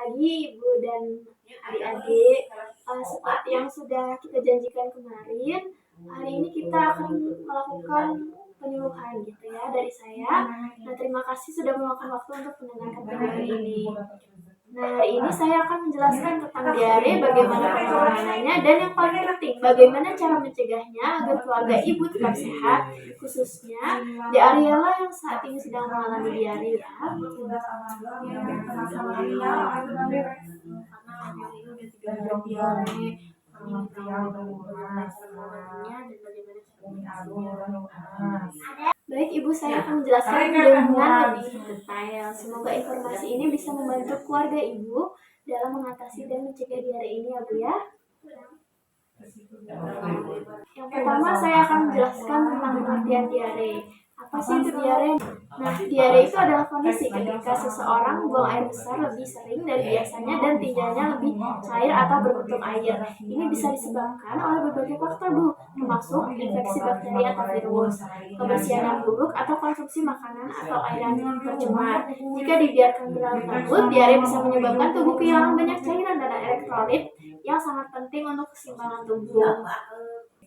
pagi Ibu dan adik-adik. Seperti yang sudah kita janjikan kemarin, hari ini kita akan melakukan penyuluhan gitu ya dari saya. Nah, terima kasih sudah meluangkan waktu untuk mendengarkan penyuluhan ini. Nah, hari ini saya akan menjelaskan tentang diare, bagaimana penanganannya, dan yang paling penting, bagaimana cara mencegahnya agar keluarga ibu tetap sehat, khususnya di area yang saat ini sedang mengalami diare ya. Baik Ibu, saya akan menjelaskan dengan lebih detail. Semoga informasi ini bisa membantu keluarga Ibu dalam mengatasi dan mencegah diare ini ya Bu ya. Yang pertama saya akan menjelaskan tentang pengertian diare. Apa sih itu diare? Nah, diare itu adalah kondisi ketika seseorang buang air besar lebih sering dari biasanya dan tinjanya lebih cair atau berbentuk air. Ini bisa disebabkan oleh berbagai faktor Bu, termasuk infeksi bakteri atau virus, kebersihan yang buruk, atau konsumsi makanan atau air yang tercemar. Jika dibiarkan berlarut-larut, diare bisa menyebabkan tubuh kehilangan banyak cairan dan elektrolit yang sangat penting untuk keseimbangan tubuh.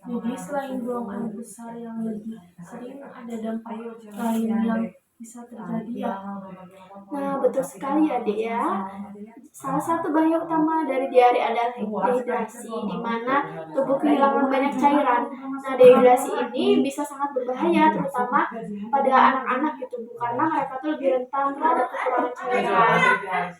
Jadi selain buang air besar yang lebih sering, ada dampak lain yang bisa terjadi ya? Nah, betul sekali adik ya. Salah satu bahaya utama dari diare adalah dehidrasi, di mana tubuh kehilangan banyak cairan. Nah, dehidrasi ini bisa sangat berbahaya, terutama pada anak-anak gitu, karena mereka tuh lebih rentan terhadap kekurangan cairan.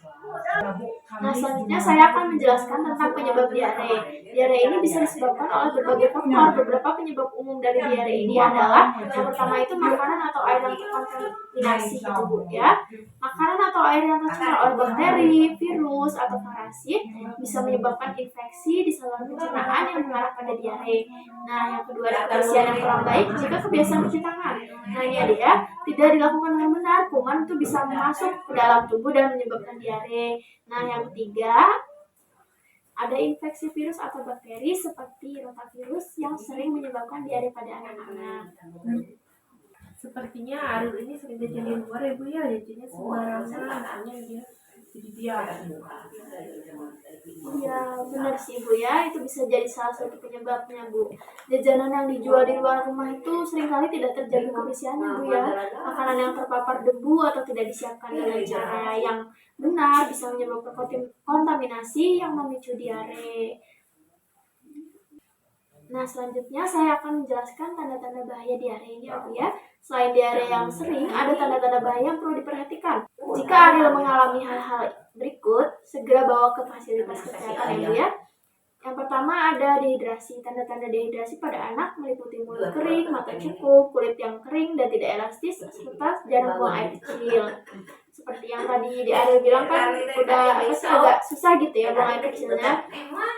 Nah, selanjutnya saya akan menjelaskan tentang penyebab diare. Diare ini bisa disebabkan oleh berbagai faktor. Beberapa penyebab umum dari diare ini adalah yang pertama itu makanan atau air yang terkontaminasi gitu Bu ya. Makanan atau air yang tercemar oleh bakteri, virus, atau parasit bisa menyebabkan infeksi di saluran pencernaan yang mengarah pada diare. Nah, yang kedua ada kebersihan yang kurang baik jika kebiasaan cuci tangan. Nah, ini ada ya, tidak dilakukan dengan benar, kuman itu bisa masuk ke dalam tubuh dan menyebabkan diare. Nah, yang ketiga ada infeksi virus atau bakteri seperti rotavirus yang sering menyebabkan diare pada anak-anak. Sepertinya Arul ini sering jajan di luar ya Bu ya, jajannya sembarangan, makanya dia jadi dia. Ya, benar sih Bu ya, itu bisa jadi salah satu penyebabnya Bu. Jajanan yang dijual di luar rumah itu seringkali tidak terjaga kebersihannya Bu ya. Makanan yang terpapar debu atau tidak disiapkan dengan cara yang benar bisa menyebabkan kontaminasi yang memicu diare. Nah, selanjutnya saya akan menjelaskan tanda-tanda bahaya diare ini ya Bu ya. Selain diare yang sering, ada tanda-tanda bahaya yang perlu diperhatikan. Jika Ariel mengalami hal-hal berikut, segera bawa ke fasilitas kesehatan ya Bu ya. Yang pertama ada dehidrasi. Tanda-tanda dehidrasi pada anak meliputi mulut kering, mata cukup, kulit yang kering dan tidak elastis, serta jarang buang air kecil. Seperti yang tadi di Ariel bilang kan udah agak susah gitu ya buang air kecilnya.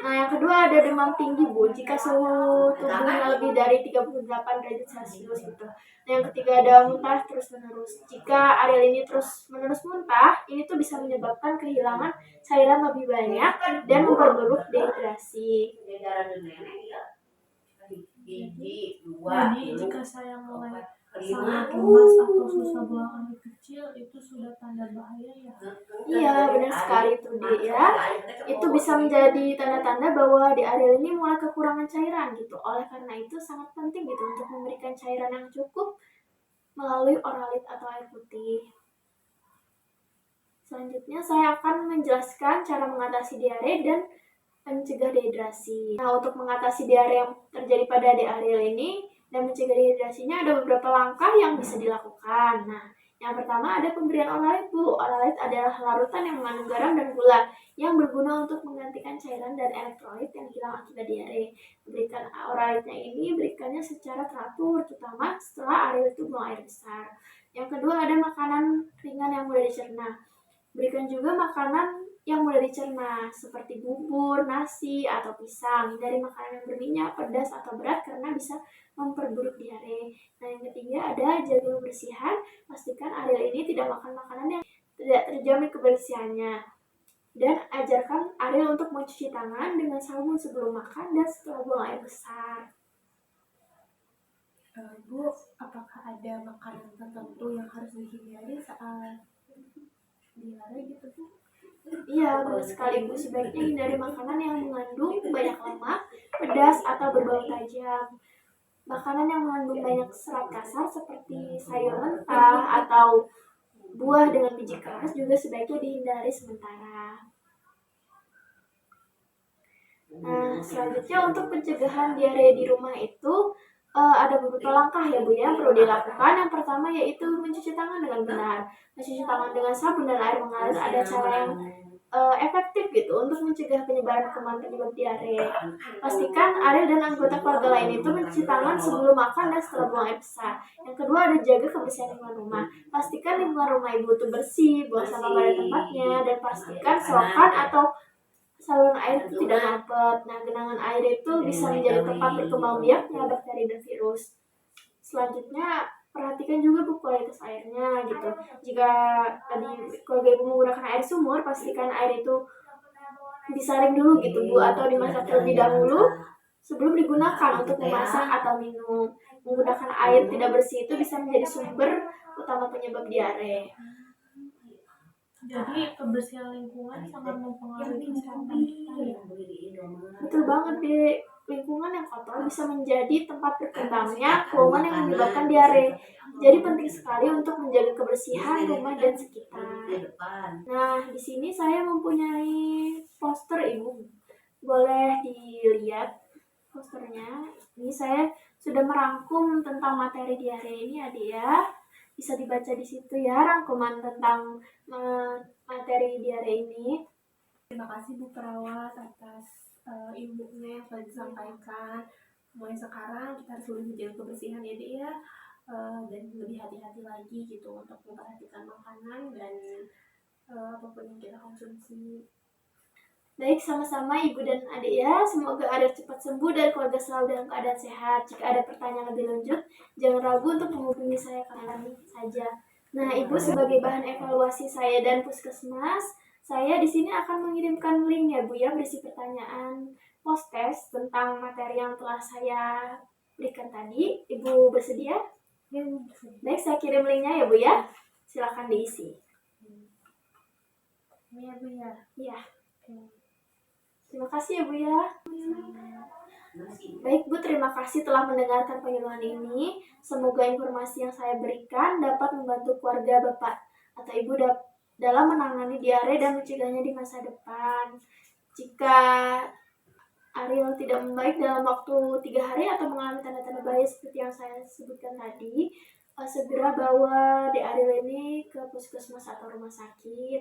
Nah, yang kedua ada demam tinggi Bu, jika suhu tubuhnya lebih dari 38 derajat Celcius gitu. Nah, yang ketiga ada muntah terus-menerus. Jika Ariel ini terus-menerus muntah, ini tuh bisa menyebabkan kehilangan cairan lebih banyak dan memperburuk dehidrasi. Jadi jika saya mulai sangat lemas atau susah buang air kecil, itu sudah tanda bahaya ya? Iya, benar sekali itu dia. Itu bisa menjadi tanda-tanda bahwa di Ariel ini mulai kekurangan cairan gitu. Oleh karena itu sangat penting gitu untuk memberikan cairan yang cukup melalui oralit atau air putih. Selanjutnya saya akan menjelaskan cara mengatasi diare dan mencegah dehidrasi. Nah, untuk mengatasi diare yang terjadi pada Ariel ini dan mencegah dehidrasinya ada beberapa langkah yang bisa dilakukan. Nah, yang pertama ada pemberian oralit Bu. Oralit adalah larutan yang mengandung garam dan gula yang berguna untuk menggantikan cairan dan elektrolit yang hilang akibat diare. Berikan oralitnya ini berikannya secara teratur, terutama setelah Ariel itu buang air besar. Yang kedua ada makanan ringan yang mudah dicerna. Berikan juga makanan yang mudah dicerna seperti bubur, nasi, atau pisang dari makanan yang berminyak, pedas, atau berat karena bisa memperburuk diare. Nah, yang ketiga ada jaga kebersihan. Pastikan Ariel ini tidak makan makanan yang tidak terjamin kebersihannya. Dan ajarkan Ariel untuk mencuci tangan dengan sabun sebelum makan dan setelah buang air besar. Bu, apakah ada makanan tertentu yang harus dihindari saat diare gitu Bu? Iya, benar sekali Bu. Sebaiknya hindari makanan yang mengandung banyak lemak, pedas, atau berbau tajam. Makanan yang mengandung banyak serat kasar seperti sayur mentah atau buah dengan biji keras juga sebaiknya dihindari sementara. Nah, selanjutnya untuk pencegahan diare di rumah itu ada beberapa langkah ya Bu ya perlu dilakukan. Yang pertama yaitu mencuci tangan dengan benar. Mencuci tangan dengan sabun dan air mengalir ada cara yang efektif gitu untuk mencegah penyebaran kuman penyebab diare. Pastikan Ariel dan anggota keluarga lain itu mencuci tangan sebelum makan dan setelah buang air besar. Yang kedua ada jaga kebersihan lingkungan rumah. Pastikan lingkungan rumah ibu itu bersih, buang sampah pada tempatnya, dan pastikan selokan atau saluran air itu tidak mampet. Nah, genangan air itu bisa menjadi tempat berkembang biaknya bakteri dan virus. Selanjutnya, perhatikan juga Bu kualitas airnya gitu. Jika tadi keluarga ibu menggunakan air sumur, pastikan air itu disaring dulu gitu Bu, atau dimasak terlebih dahulu sebelum digunakan untuk memasak atau minum. Menggunakan air tidak bersih itu bisa menjadi sumber utama penyebab diare. Jadi kebersihan lingkungan sangat mempengaruhi kesehatan kita ya. Betul banget deh, lingkungan yang kotor bisa menjadi tempat berkembangnya kuman yang menyebabkan diare. Jadi penting sekali untuk menjaga kebersihan rumah dan sekitar. Nah, di sini saya mempunyai poster Ibu. Boleh dilihat posternya. Ini saya sudah merangkum tentang materi diare ini Adik ya. Bisa dibaca di situ ya rangkuman tentang materi diare ini. Terima kasih Bu Perawat atas ilmunya yang sudah disampaikan. Mulai sekarang kita harus lebih menjaga kebersihan ya Dek ya, dan lebih hati-hati lagi gitu untuk memperhatikan makanan dan apapun yang kita konsumsi. Baik, sama-sama Ibu dan Adik ya. Semoga Adik cepat sembuh dan keluarga selalu dalam keadaan sehat. Jika ada pertanyaan lebih lanjut, jangan ragu untuk menghubungi saya kapan saja. Nah, Ibu sebagai bahan evaluasi saya dan puskesmas, saya di sini akan mengirimkan link ya Bu ya berisi pertanyaan post-test tentang materi yang telah saya berikan tadi. Ibu bersedia? Baik, saya kirim linknya ya Bu ya. Silakan diisi. Iya Bu ya. Iya. Terima kasih ya Bu ya. Baik Bu, terima kasih telah mendengarkan penyuluhan ini. Semoga informasi yang saya berikan dapat membantu keluarga Bapak atau Ibu dalam menangani diare dan mencegahnya di masa depan. Jika Ariel tidak membaik dalam waktu 3 hari atau mengalami tanda-tanda bahaya seperti yang saya sebutkan tadi, segera bawa Dek Ariel ini ke puskesmas atau rumah sakit.